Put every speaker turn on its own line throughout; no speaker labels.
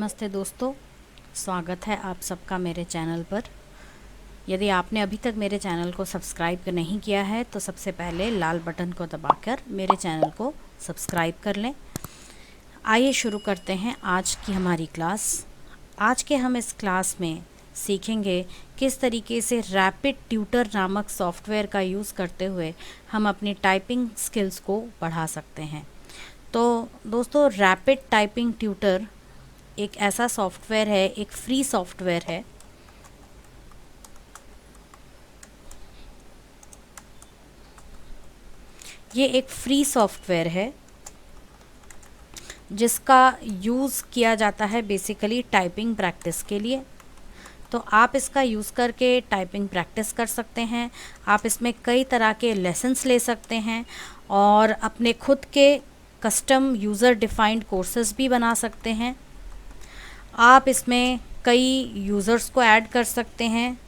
नमस्ते दोस्तों, स्वागत है आप सबका मेरे चैनल पर। यदि आपने अभी तक मेरे चैनल को सब्सक्राइब नहीं किया है तो सबसे पहले लाल बटन को दबाकर मेरे चैनल को सब्सक्राइब कर लें। आइए शुरू करते हैं आज की हमारी क्लास। आज के हम इस क्लास में सीखेंगे किस तरीके से रैपिड ट्यूटर नामक सॉफ्टवेयर का यूज़ करते हुए हम अपनी टाइपिंग स्किल्स को बढ़ा सकते हैं। तो दोस्तों, रैपिड टाइपिंग ट्यूटर एक ऐसा सॉफ्टवेयर है, एक फ्री सॉफ्टवेयर है ये एक फ्री सॉफ्टवेयर है जिसका यूज़ किया जाता है बेसिकली टाइपिंग प्रैक्टिस के लिए। तो आप इसका यूज़ करके टाइपिंग प्रैक्टिस कर सकते हैं। आप इसमें कई तरह के लेसन्स ले सकते हैं और अपने खुद के कस्टम यूज़र डिफाइंड कोर्सेज भी बना सकते हैं। आप इसमें कई यूज़र्स को ऐड कर सकते हैं।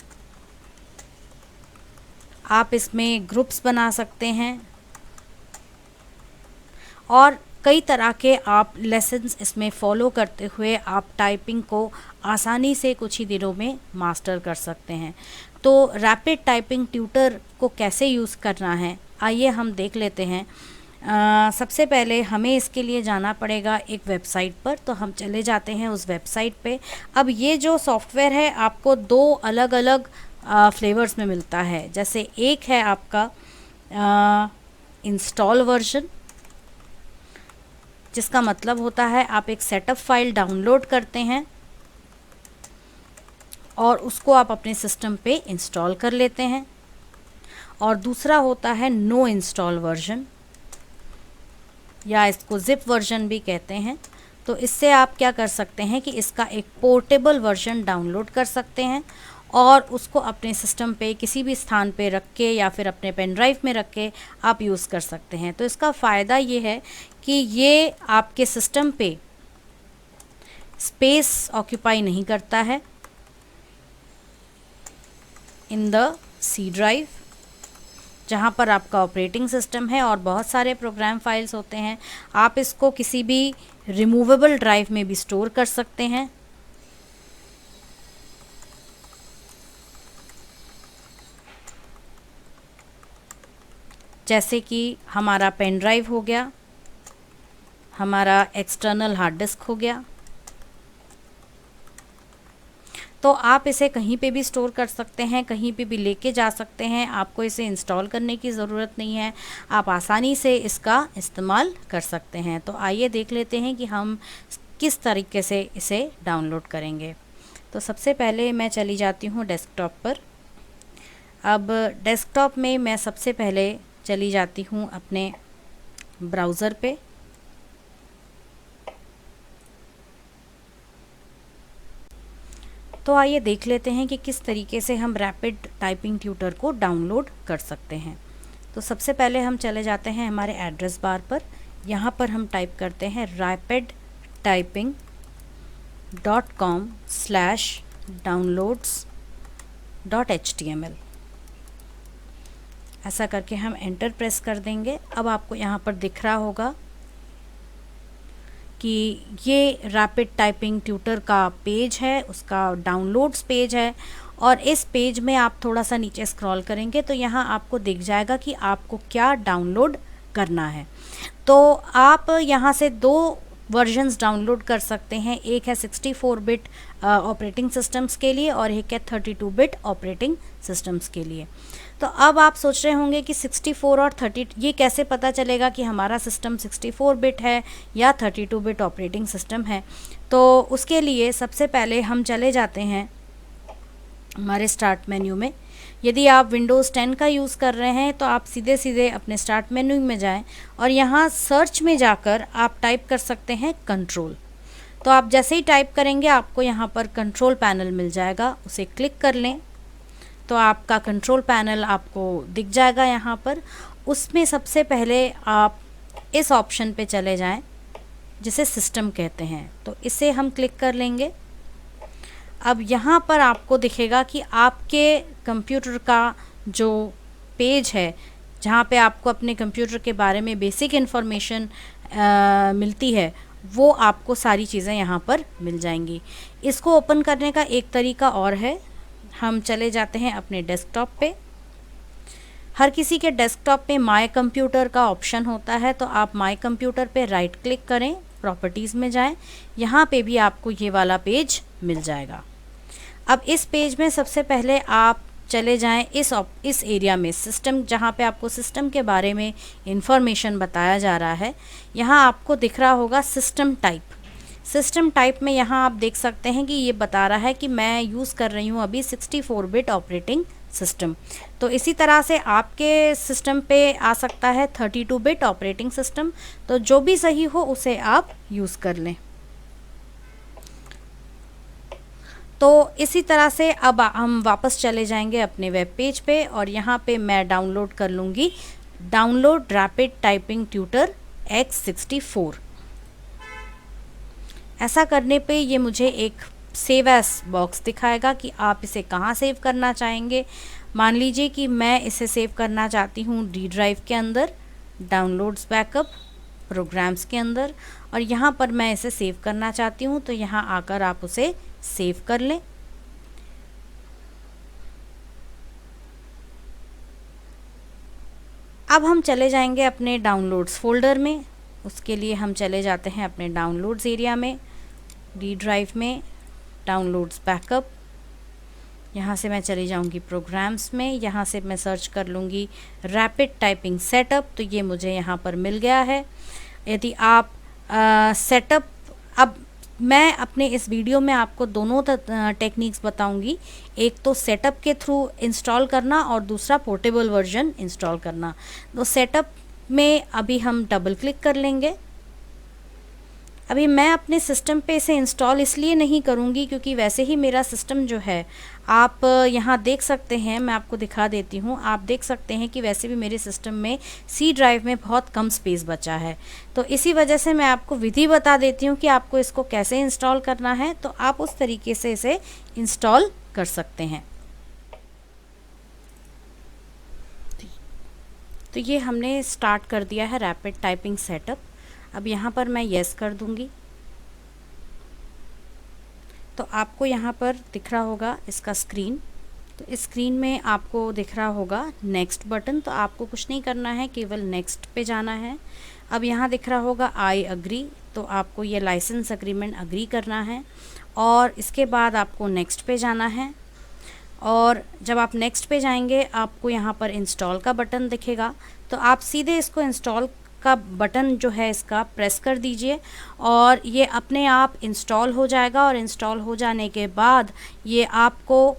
आप इसमें ग्रुप्स बना सकते हैं और कई तरह के आप लेसन्स इसमें फॉलो करते हुए आप टाइपिंग को आसानी से कुछ ही दिनों में मास्टर कर सकते हैं। तो रैपिड टाइपिंग ट्यूटर को कैसे यूज़ करना है, आइए हम देख लेते हैं। सबसे पहले हमें इसके लिए जाना पड़ेगा एक वेबसाइट पर। तो हम चले जाते हैं उस वेबसाइट पे। अब ये जो सॉफ्टवेयर है आपको दो अलग अलग फ्लेवर्स में मिलता है। जैसे एक है आपका इंस्टॉल वर्जन, जिसका मतलब होता है आप एक सेटअप फाइल डाउनलोड करते हैं और उसको आप अपने सिस्टम पे इंस्टॉल कर लेते हैं। और दूसरा होता है नो इंस्टॉल वर्जन, या इसको ज़िप वर्जन भी कहते हैं। तो इससे आप क्या कर सकते हैं कि इसका एक पोर्टेबल वर्जन डाउनलोड कर सकते हैं और उसको अपने सिस्टम पे किसी भी स्थान पे रख के या फिर अपने पेन ड्राइव में रख के आप यूज़ कर सकते हैं। तो इसका फ़ायदा ये है कि ये आपके सिस्टम पे स्पेस ऑक्यूपाई नहीं करता है इन द सी ड्राइव, जहाँ पर आपका ऑपरेटिंग सिस्टम है और बहुत सारे प्रोग्राम फाइल्स होते हैं। आप इसको किसी भी रिमूवेबल ड्राइव में भी स्टोर कर सकते हैं। जैसे कि हमारा पेन ड्राइव हो गया, हमारा एक्सटर्नल हार्ड डिस्क हो गया। तो आप इसे कहीं पे भी स्टोर कर सकते हैं, कहीं पे भी लेके जा सकते हैं। आपको इसे इंस्टॉल करने की ज़रूरत नहीं है, आप आसानी से इसका इस्तेमाल कर सकते हैं। तो आइए देख लेते हैं कि हम किस तरीके से इसे डाउनलोड करेंगे। तो सबसे पहले मैं चली जाती हूँ डेस्कटॉप पर। अब डेस्कटॉप में मैं सबसे पहले चली जाती हूँ अपने ब्राउज़र पे। तो आइए देख लेते हैं कि किस तरीके से हम रैपिड टाइपिंग ट्यूटर को डाउनलोड कर सकते हैं। तो सबसे पहले हम चले जाते हैं हमारे एड्रेस बार पर। यहाँ पर हम टाइप करते हैं rapidtyping.com/downloads.html। ऐसा करके हम एंटर प्रेस कर देंगे। अब आपको यहाँ पर दिख रहा होगा कि ये रैपिड टाइपिंग ट्यूटर का पेज है, उसका डाउनलोड्स पेज है। और इस पेज में आप थोड़ा सा नीचे स्क्रॉल करेंगे तो यहाँ आपको दिख जाएगा कि आपको क्या डाउनलोड करना है। तो आप यहाँ से दो वर्जन्स डाउनलोड कर सकते हैं। एक है 64 बिट ऑपरेटिंग सिस्टम्स के लिए और एक है 32 बिट ऑपरेटिंग सिस्टम्स के लिए। तो अब आप सोच रहे होंगे कि 64 और 30 ये कैसे पता चलेगा कि हमारा सिस्टम 64 बिट है या 32 बिट ऑपरेटिंग सिस्टम है। तो उसके लिए सबसे पहले हम चले जाते हैं हमारे स्टार्ट मेन्यू में। यदि आप विंडोज़ 10 का यूज़ कर रहे हैं तो आप सीधे सीधे अपने स्टार्ट मेन्यू में जाएं और यहाँ सर्च में जाकर आप टाइप कर सकते हैं कंट्रोल। तो आप जैसे ही टाइप करेंगे आपको यहाँ पर कंट्रोल पैनल मिल जाएगा, उसे क्लिक कर लें तो आपका कंट्रोल पैनल आपको दिख जाएगा यहाँ पर। उसमें सबसे पहले आप इस ऑप्शन पे चले जाएं जिसे सिस्टम कहते हैं। तो इसे हम क्लिक कर लेंगे। अब यहाँ पर आपको दिखेगा कि आपके कंप्यूटर का जो पेज है, जहाँ पे आपको अपने कंप्यूटर के बारे में बेसिक इन्फॉर्मेशन मिलती है, वो आपको सारी चीज़ें यहाँ पर मिल जाएंगी। इसको ओपन करने का एक तरीका और है, हम चले जाते हैं अपने डेस्कटॉप पे। हर किसी के डेस्कटॉप पे माय कंप्यूटर का ऑप्शन होता है, तो आप माय कंप्यूटर पे राइट क्लिक करें, प्रॉपर्टीज़ में जाएं, यहाँ पे भी आपको ये वाला पेज मिल जाएगा। अब इस पेज में सबसे पहले आप चले जाएं इस एरिया में, सिस्टम, जहाँ पे आपको सिस्टम के बारे में इंफॉर्मेशन बताया जा रहा है। यहाँ आपको दिख रहा होगा सिस्टम टाइप। सिस्टम टाइप में यहाँ आप देख सकते हैं कि ये बता रहा है कि मैं यूज़ कर रही हूँ अभी 64 बिट ऑपरेटिंग सिस्टम। तो इसी तरह से आपके सिस्टम पे आ सकता है 32 बिट ऑपरेटिंग सिस्टम, तो जो भी सही हो उसे आप यूज़ कर लें। तो इसी तरह से अब हम वापस चले जाएंगे अपने वेब पेज पे और यहाँ पे मैं डाउनलोड कर लूँगी download rapid typing tutor X64। ऐसा करने पे ये मुझे एक सेव एज बॉक्स दिखाएगा कि आप इसे कहाँ सेव करना चाहेंगे। मान लीजिए कि मैं इसे सेव करना चाहती हूँ डी ड्राइव के अंदर, डाउनलोड्स बैकअप, प्रोग्राम्स के अंदर, और यहाँ पर मैं इसे सेव करना चाहती हूँ, तो यहाँ आकर आप उसे सेव कर लें। अब हम चले जाएंगे अपने डाउनलोड्स फोल्डर में। उसके लिए हम चले जाते हैं अपने डाउनलोड्स एरिया में, डी ड्राइव में, डाउनलोड्स बैकअप, यहाँ से मैं चली जाऊँगी प्रोग्राम्स में, यहाँ से मैं सर्च कर लूँगी रैपिड टाइपिंग सेटअप, तो ये मुझे यहाँ पर मिल गया है। यदि आप सेटअप, अब मैं अपने इस वीडियो में आपको दोनों टेक्निक्स बताऊंगी, एक तो सेटअप के थ्रू इंस्टॉल करना और दूसरा पोर्टेबल वर्जन इंस्टॉल करना। तो सेटअप में अभी हम डबल क्लिक कर लेंगे। अभी मैं अपने सिस्टम पे इसे इंस्टॉल इसलिए नहीं करूँगी क्योंकि वैसे ही मेरा सिस्टम जो है, आप यहाँ देख सकते हैं, मैं आपको दिखा देती हूँ, आप देख सकते हैं कि वैसे भी मेरे सिस्टम में सी ड्राइव में बहुत कम स्पेस बचा है। तो इसी वजह से मैं आपको विधि बता देती हूँ कि आपको इसको कैसे इंस्टॉल करना है, तो आप उस तरीके से इसे इंस्टॉल कर सकते हैं। तो ये हमने स्टार्ट कर दिया है रैपिड टाइपिंग सेटअप। अब यहाँ पर मैं येस कर दूँगी, तो आपको यहाँ पर दिख रहा होगा इसका स्क्रीन। तो इस स्क्रीन में आपको दिख रहा होगा नेक्स्ट बटन, तो आपको कुछ नहीं करना है, केवल नेक्स्ट पे जाना है। अब यहाँ दिख रहा होगा आई अग्री, तो आपको ये लाइसेंस अग्रीमेंट अग्री करना है और इसके बाद आपको नेक्स्ट पे जाना है। और जब आप नेक्स्ट पे जाएंगे आपको यहाँ पर इंस्टॉल का बटन दिखेगा, तो आप सीधे इसको इंस्टॉल का बटन जो है इसका प्रेस कर दीजिए और ये अपने आप इंस्टॉल हो जाएगा। और इंस्टॉल हो जाने के बाद ये आपको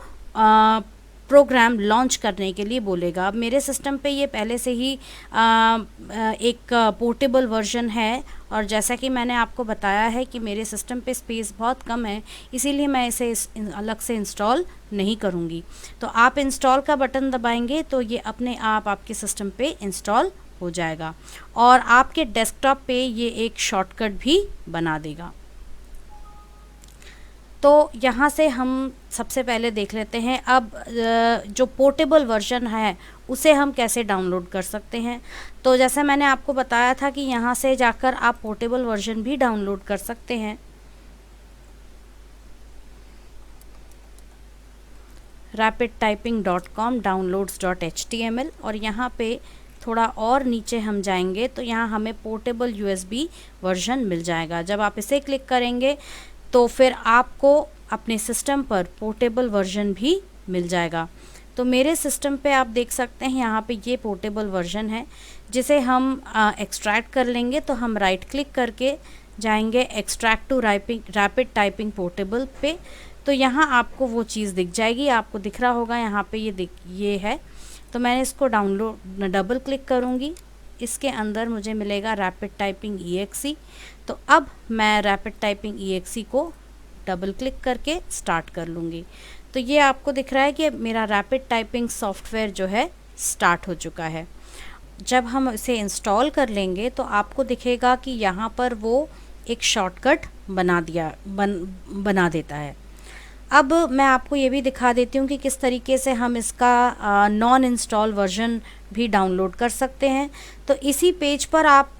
प्रोग्राम लॉन्च करने के लिए बोलेगा। अब मेरे सिस्टम पे ये पहले से ही एक पोर्टेबल वर्जन है और जैसा कि मैंने आपको बताया है कि मेरे सिस्टम पे स्पेस बहुत कम है, इसीलिए मैं इसे अलग से इंस्टॉल नहीं करूँगी। तो आप इंस्टॉल का बटन दबाएंगे तो ये अपने आप आपके सिस्टम पे इंस्टॉल हो जाएगा और आपके डेस्कटॉप पे ये एक शॉर्टकट भी बना देगा। तो यहाँ से हम सबसे पहले देख लेते हैं अब जो पोर्टेबल वर्जन है उसे हम कैसे डाउनलोड कर सकते हैं। तो जैसे मैंने आपको बताया था कि यहाँ से जाकर आप पोर्टेबल वर्जन भी डाउनलोड कर सकते हैं। rapidtyping.com downloads.html और यहाँ पे थोड़ा और नीचे हम जाएंगे तो यहाँ हमें पोर्टेबल USB वर्जन मिल जाएगा। जब आप इसे क्लिक करेंगे तो फिर आपको अपने सिस्टम पर पोर्टेबल वर्जन भी मिल जाएगा। तो मेरे सिस्टम पे आप देख सकते हैं यहाँ पे ये पोर्टेबल वर्जन है जिसे हम एक्सट्रैक्ट कर लेंगे। तो हम राइट क्लिक करके जाएंगे extract to rapid typing portable पे, तो यहाँ आपको वो चीज़ दिख जाएगी। आपको दिख रहा होगा यहाँ पे ये है। तो मैंने इसको डबल क्लिक करूँगी, इसके अंदर मुझे मिलेगा रैपिड टाइपिंग EXE। तो अब मैं रैपिड टाइपिंग EXE को डबल क्लिक करके स्टार्ट कर लूँगी। तो ये आपको दिख रहा है कि मेरा रैपिड टाइपिंग सॉफ्टवेयर जो है स्टार्ट हो चुका है। जब हम इसे इंस्टॉल कर लेंगे तो आपको दिखेगा कि यहाँ पर वो एक शॉर्टकट बना देता है। अब मैं आपको ये भी दिखा देती हूँ कि किस तरीके से हम इसका नॉन इंस्टॉल वर्जन भी डाउनलोड कर सकते हैं। तो इसी पेज पर आप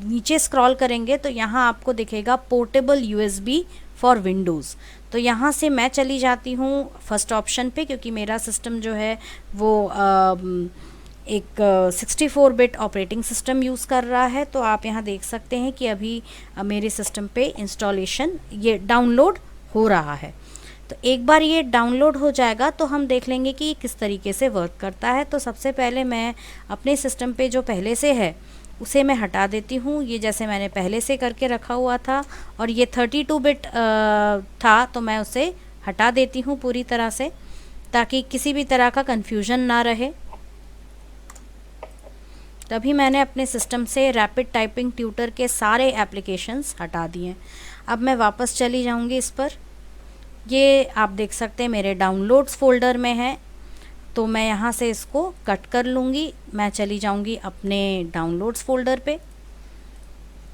नीचे स्क्रॉल करेंगे तो यहाँ आपको दिखेगा पोर्टेबल यूएसबी फॉर विंडोज़। तो यहाँ से मैं चली जाती हूँ फर्स्ट ऑप्शन पे, क्योंकि मेरा सिस्टम जो है वो एक 64 बिट ऑपरेटिंग सिस्टम यूज़ कर रहा है। तो आप यहाँ देख सकते हैं कि अभी मेरे सिस्टम पे इंस्टॉलेशन ये डाउनलोड हो रहा है। तो एक बार ये डाउनलोड हो जाएगा तो हम देख लेंगे कि किस तरीके से वर्क करता है। तो सबसे पहले मैं अपने सिस्टम पे जो पहले से है उसे मैं हटा देती हूँ। ये जैसे मैंने पहले से करके रखा हुआ था और ये 32 बिट था, तो मैं उसे हटा देती हूँ पूरी तरह से, ताकि किसी भी तरह का कन्फ्यूज़न ना रहे। तभी मैंने अपने सिस्टम से रैपिड टाइपिंग ट्यूटर के सारे एप्लीकेशंस हटा दिए। अब मैं वापस चली जाऊँगी इस पर। ये आप देख सकते हैं मेरे डाउनलोड्स फोल्डर में है, तो मैं यहाँ से इसको कट कर लूँगी। मैं चली जाऊँगी अपने डाउनलोड्स फोल्डर पे,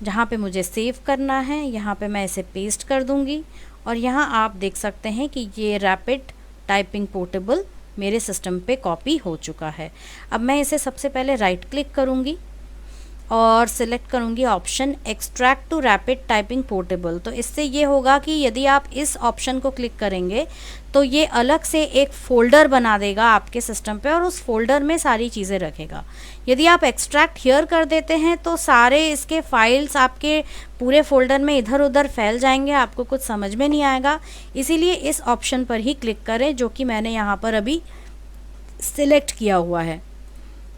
जहाँ पे मुझे सेव करना है। यहाँ पे मैं इसे पेस्ट कर दूँगी और यहाँ आप देख सकते हैं कि ये रैपिड टाइपिंग पोर्टेबल मेरे सिस्टम पे कॉपी हो चुका है। अब मैं इसे सबसे पहले राइट क्लिक करूँगी और सिलेक्ट करूँगी option extract to rapid typing portable. तो इससे ये होगा कि यदि आप इस ऑप्शन को क्लिक करेंगे तो ये अलग से एक फ़ोल्डर बना देगा आपके सिस्टम पे और उस फोल्डर में सारी चीज़ें रखेगा। यदि आप एक्सट्रैक्ट हियर कर देते हैं तो सारे इसके फाइल्स आपके पूरे फोल्डर में इधर उधर फैल जाएंगे, आपको कुछ समझ में नहीं आएगा। इसीलिए इस ऑप्शन पर ही क्लिक करें, जो कि मैंने यहाँ पर अभी सिलेक्ट किया हुआ है।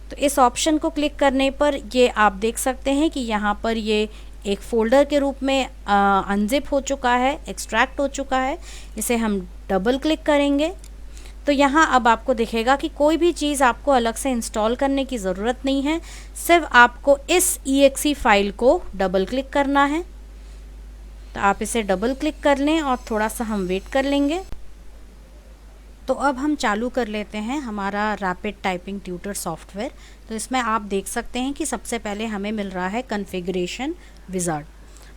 तो इस ऑप्शन को क्लिक करने पर ये आप देख सकते हैं कि यहाँ पर ये एक फ़ोल्डर के रूप में अनजिप हो चुका है, एक्सट्रैक्ट हो चुका है। इसे हम डबल क्लिक करेंगे तो यहाँ अब आपको दिखेगा कि कोई भी चीज़ आपको अलग से इंस्टॉल करने की ज़रूरत नहीं है, सिर्फ आपको इस EXE फाइल को डबल क्लिक करना है। तो आप इसे डबल क्लिक कर लें और थोड़ा सा हम वेट कर लेंगे। तो अब हम चालू कर लेते हैं हमारा रैपिड टाइपिंग ट्यूटर सॉफ्टवेयर। तो इसमें आप देख सकते हैं कि सबसे पहले हमें मिल रहा है कॉन्फ़िगरेशन विज़ार्ड।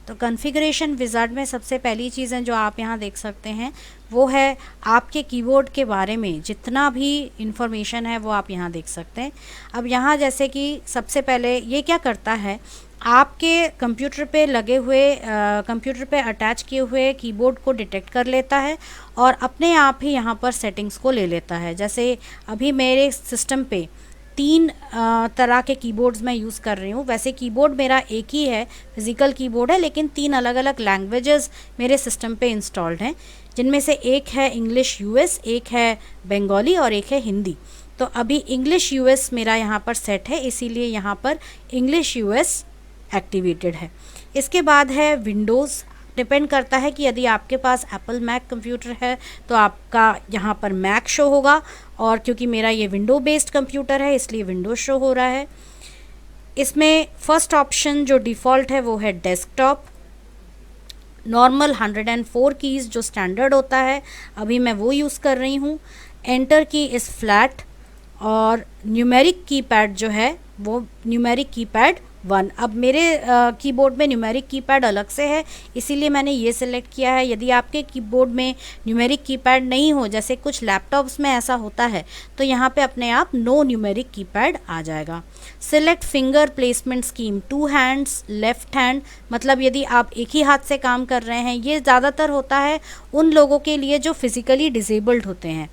तो कॉन्फ़िगरेशन विज़ार्ड में सबसे पहली चीज़ें जो आप यहाँ देख सकते हैं वो है आपके कीबोर्ड के बारे में जितना भी इंफॉर्मेशन है वो आप यहाँ देख सकते हैं। अब यहाँ जैसे कि सबसे पहले ये क्या करता है, आपके कंप्यूटर पे लगे हुए कंप्यूटर पे अटैच किए हुए कीबोर्ड को डिटेक्ट कर लेता है और अपने आप ही यहाँ पर सेटिंग्स को ले लेता है। जैसे अभी मेरे सिस्टम पे 3 तरह के कीबोर्ड्स मैं यूज़ कर रही हूँ। वैसे कीबोर्ड मेरा एक ही है, फिज़िकल कीबोर्ड है, लेकिन 3 अलग अलग लैंग्वेजेस मेरे सिस्टम पे इंस्टॉल्ड हैं, जिनमें से एक है इंग्लिश US, एक है बंगाली और एक है हिंदी। तो अभी इंग्लिश US मेरा यहाँ पर सेट है, इसीलिए यहाँ पर इंग्लिश US एक्टिवेटेड है। इसके बाद है विंडोज़। डिपेंड करता है कि यदि आपके पास एप्पल मैक कंप्यूटर है तो आपका यहाँ पर मैक शो होगा, और क्योंकि मेरा ये विंडो बेस्ड कंप्यूटर है इसलिए विंडोज़ शो हो रहा है। इसमें फर्स्ट ऑप्शन जो डिफ़ॉल्ट है वो है डेस्कटॉप। नॉर्मल 104 कीज़ जो स्टैंडर्ड होता है अभी मैं वो यूज़ कर रही हूँ। एंटर की इज़ फ्लैट और न्यूमेरिक कीपैड जो है वो न्यूमेरिक कीपैड 1। अब मेरे कीबोर्ड में न्यूमेरिक कीपैड अलग से है, इसीलिए मैंने ये सिलेक्ट किया है। यदि आपके कीबोर्ड में न्यूमेरिक कीपैड नहीं हो, जैसे कुछ लैपटॉप्स में ऐसा होता है, तो यहाँ पे अपने आप नो न्यूमेरिक कीपैड आ जाएगा। Select finger placement scheme 2 hands left hand, मतलब यदि आप एक ही हाथ से काम कर रहे हैं। ये ज़्यादातर होता है उन लोगों के लिए जो फिज़िकली डिसेबल्ड होते हैं।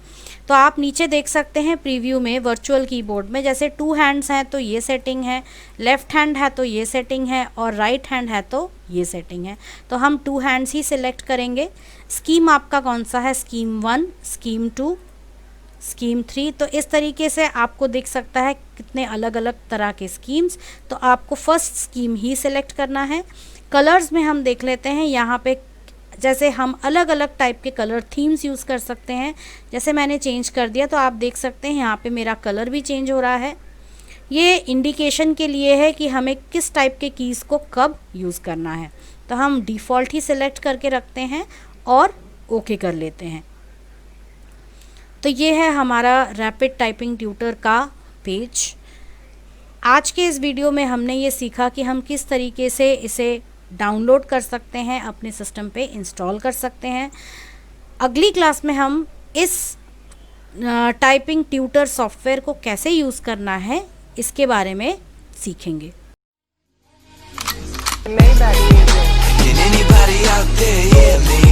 तो आप नीचे देख सकते हैं प्रीव्यू में वर्चुअल कीबोर्ड में, जैसे 2 हैंड्स हैं तो ये सेटिंग है, लेफ़्ट हैंड है तो ये सेटिंग है, और राइट हैंड है तो ये सेटिंग है। तो हम 2 हैंड्स ही सिलेक्ट करेंगे। स्कीम आपका कौन सा है, स्कीम 1, स्कीम 2, स्कीम 3। तो इस तरीके से आपको दिख सकता है कितने अलग अलग तरह के स्कीम्स। तो आपको फर्स्ट स्कीम ही सिलेक्ट करना है। कलर्स में हम देख लेते हैं, यहाँ पे जैसे हम अलग अलग टाइप के कलर थीम्स यूज़ कर सकते हैं। जैसे मैंने चेंज कर दिया तो आप देख सकते हैं यहाँ पे मेरा कलर भी चेंज हो रहा है। ये इंडिकेशन के लिए है कि हमें किस टाइप के कीज़ को कब यूज़ करना है। तो हम डिफ़ॉल्ट ही सिलेक्ट करके रखते हैं और ओके कर लेते हैं। तो ये है हमारा रैपिड टाइपिंग ट्यूटर का पेज। आज के इस वीडियो में हमने ये सीखा कि हम किस तरीके से इसे डाउनलोड कर सकते हैं, अपने सिस्टम पे इंस्टॉल कर सकते हैं। अगली क्लास में हम इस टाइपिंग ट्यूटर सॉफ्टवेयर को कैसे यूज़ करना है इसके बारे में सीखेंगे।
Maybach music.
Can anybody out there hear me?